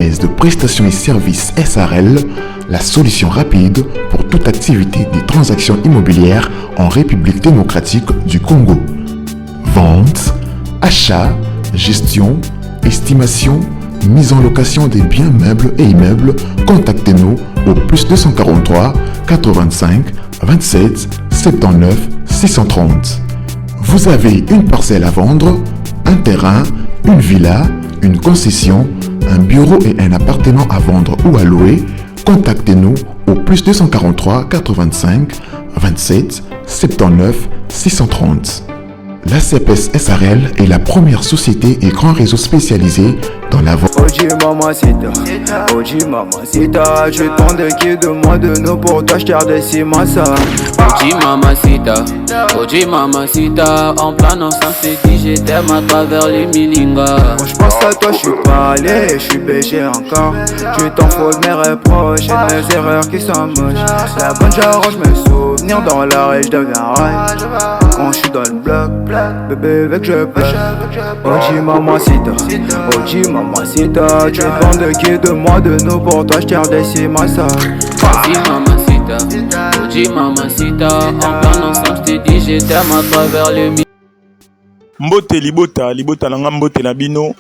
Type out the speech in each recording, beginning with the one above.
De prestations et services SRL, la solution rapide pour toute activité des transactions immobilières en République démocratique du Congo. Vente, achat, gestion, estimation, mise en location des biens meubles et immeubles. Contactez-nous au +243 85 27 79 630. Vous avez une parcelle à vendre, un terrain, une villa, une concession, un bureau et un appartement à vendre ou à louer, contactez-nous au +243 85 27 79 630. La CPS SRL est la première société et grand réseau spécialisé dans la vente. Oji mamacita, je tente qui de moi de nous pour toi, je t'ai redessi massa. Oji mamacita, en plan ensemble, c'est dit je t'aime à travers les milingas. Quand je pense à toi, je suis pas allé, je suis BG encore. Tu t'en fous de mes reproches et de mes erreurs qui sont moches. La bonne j'arrange mes souvenirs dans la rue, je deviens rail. Quand je suis dans le bloc, bébé veut que je pêche. Oji mamacita, tu te de qui de moi de nous pour toi, je t'ai redessi massa. Oji mamacita, en plan ensemble, je t'ai dit je t'aime à travers les milingas. Mbote libota nanga mbote na bino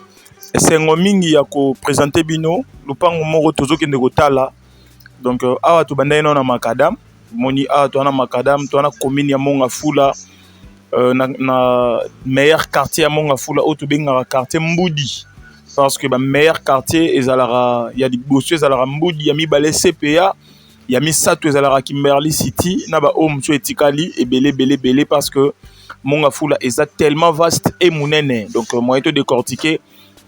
esengo mingi ya ko présenter bino lupango moko tozokende kotala donc awa to bandai na makadam moni awa to na makadam to na commune ya Mongafula na meilleur quartier ya Mongafula o to benga quartier Mbudi parce que ba meilleur quartier ezalara ya liboso ezalara Mbudi ya mibale CPA ya misato ezalara Kimberley City na ba home so etikali ebele parce que Mongafula est tellement vaste et mounene. Donc, moyen de décortiquer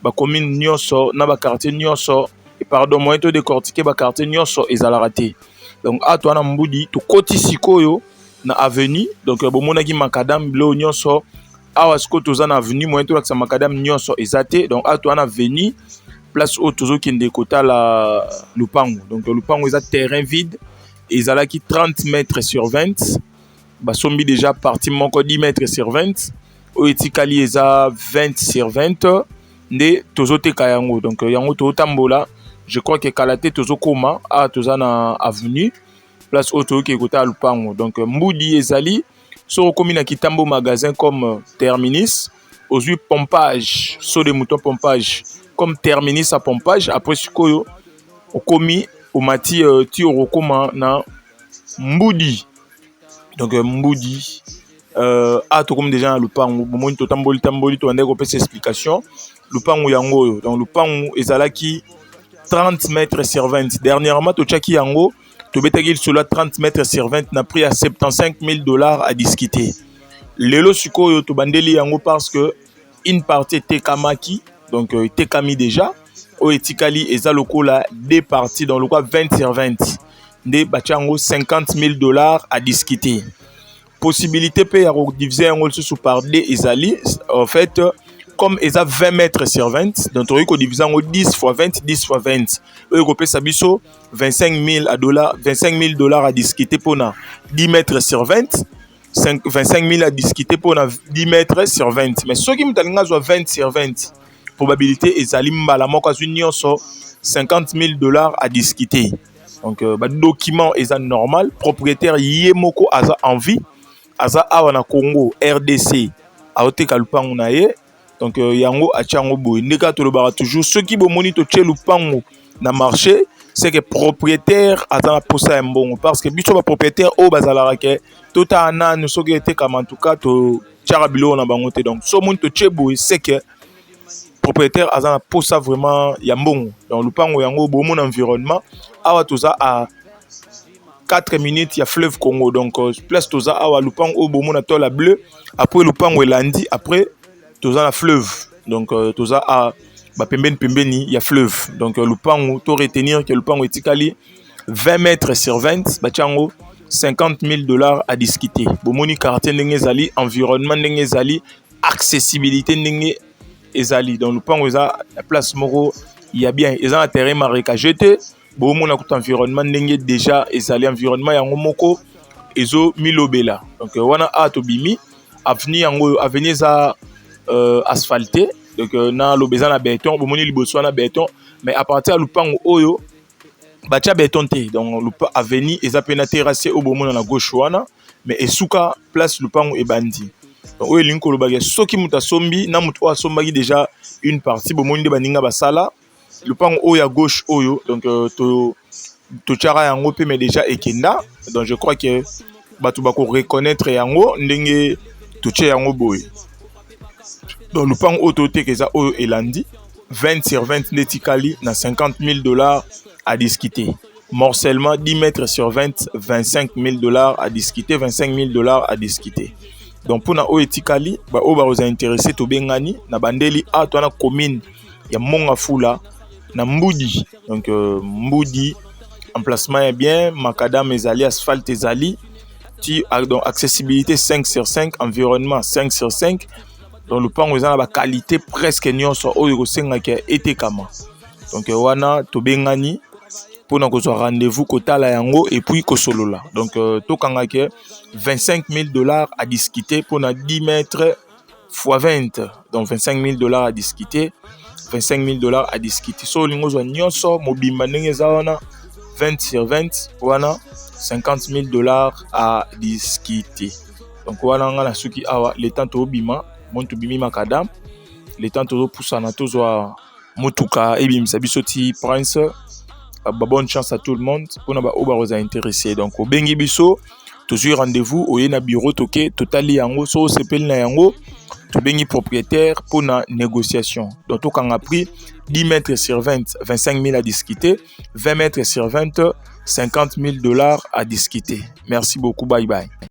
la commune Nyonso, na ba quartier Nyonso, et pardon, moyen de décortiquer ba quartier Nyonso et Zalarate. Donc, à toi, na Mboudi, to koti sikoyo, na avenue, donc, bomona ki makadam, blo Nyonso, awasko toza na avenue, moyen de laksa makadam Nyonso et Zate, donc, à toi, na avenue, place au tozo qui est kota la Lupango. Donc, Lupango est terrain vide, et ils ont qui 30 mètres sur 20. Basombi déjà parti mon 10 mètres sur 20 oetikali eza 20 sur 20 nde tozote kayango donc yango to tambola je crois que kalate tozokoma a tozana avenue place auto qui kota lupango donc Mbudi ezali so komi na kitambo magasin comme terminus ozui pompage so de mouton pompage comme terminus à pompage après sikoyo okomi omati ti orokoma na Mbudi. Donc Mbudi to comme déjà lupango bomoni to tamboli to ande ko pesa explication lupango yango donc lupango ezalaki 30 mètres sur 20 dernièrement to chaki yango to betaki sur 30 mètres sur 20 na prix à $75,000 à discuter lelo sikoyo to bandeli yango parce que une partie était kamaki donc était kami déjà o etikali ezalokola deux parties dans le quoi 20 sur 20 de bachango $50,000 à discuter. Possibilité peut y diviser un rôle sous par D ezali en fait comme ils a 20 mètres sur 20 donc on divise en 10 fois 20 10 fois 20 européen sabiso $25,000 à discuter pour 10 mètres sur 20 25,000 à discuter pour 10 mètres sur 20 mais ceux qui me donnent 20 sur 20 probabilité ezali mbala moko union so $50,000 à discuter. Donc, document est normal. Propriétaire Yemoko Aza envie. Aza Awana Congo, RDC. Aote Kalupango Naye. Donc, Yango Achango Boy. Neka Tolobara toujours. Ceux qui vont monitorer Lupango na marché, c'est que propriétaire Aza Posa un bon. Parce que biso ba propriétaire au Bazalarake. Tota Ana, nous sommes été comme en tout cas, to Charabilo na bangote. Donc, so mon to Chebo, c'est que propriétaire azana posa vraiment yambongo dans le pango yango bon mon environnement awa toza à 4 minutes il y a fleuve Congo donc place toza awa lupango bon mon atola bleu après lupango elandi après toza na fleuve donc toza à ba pembeni il y a fleuve donc lupango to retenir que lupango etikali 20 mètres sur 20 bachango $50,000 à discuter bomoni quartier ndenge ezali environnement ndenge ezali accessibilité ndenge ezali dans le pan eza la place moko il y a bien eza un terrain marécageux bon mon akut environnement ndenge déjà ezali environnement yango moko ezo milobela donc wana a to bimi avenue yango avenue za asphalté donc na lobeza na béton bomoni liboso na béton mais à partir de lupango oyo batia béton te donc lupa avenue eza pe na terrasse au bomona na gauche wana mais esuka place lupango ebandi donc oyo elingi kolobaki soki moto asombi na moto oyo asombaki déjà une partie bomoni nde baninga basala lupango oyo à gauche oyo donc totiaka yango pe mais déjà ekenda donc je crois que bato bako reconnaître yango ndenge totie yango boye donc lupango oyo toteka eza oyo elandi 20 sur 20 nde tikali na $50,000 à discuter. Morcellement 10 mètres sur 20, $25,000 à discuter, $25,000 à discuter. Donc pour na oetikali, ba o ba vous intéressé to bengani na bandeli a to na commune ya Mongafula na Mbudi. Donc Mbudi emplacement est bien, macadam ezali, asphalte ezali, donc accessibilité 5 sur 5, environnement 5 sur 5. Donc le pan eza na ba qualité presque nyonso oyo ko senga ke etekama. Donc wana to bengani pour na kozwa rendez-vous kotala yango et puis kosolola. Donc tokanga ke $25,000 à discuter pour na 10 mètres x 20. Donc $25,000 à discuter, $25,000 à discuter. So lingo zo nyonso mobimba ndenge za wana 20 sur 20 wana $50,000 à discuter. Donc wana nga na suki awa le temps to bima montu bimi makadam le temps to poussa na tozwa motuka ebimisa biso ti Prince. Bonne chance à tout le monde pour na ba oba vous intéressé donc au bengi biso toujours rendez-vous au na bureau toke totali yango so sepel na yango to bengi propriétaire pour na négociation donc to kanga prix 10 mètres sur 20 $25,000 à discuter 20 mètres sur 20 $50,000 à discuter. Merci beaucoup, bye bye.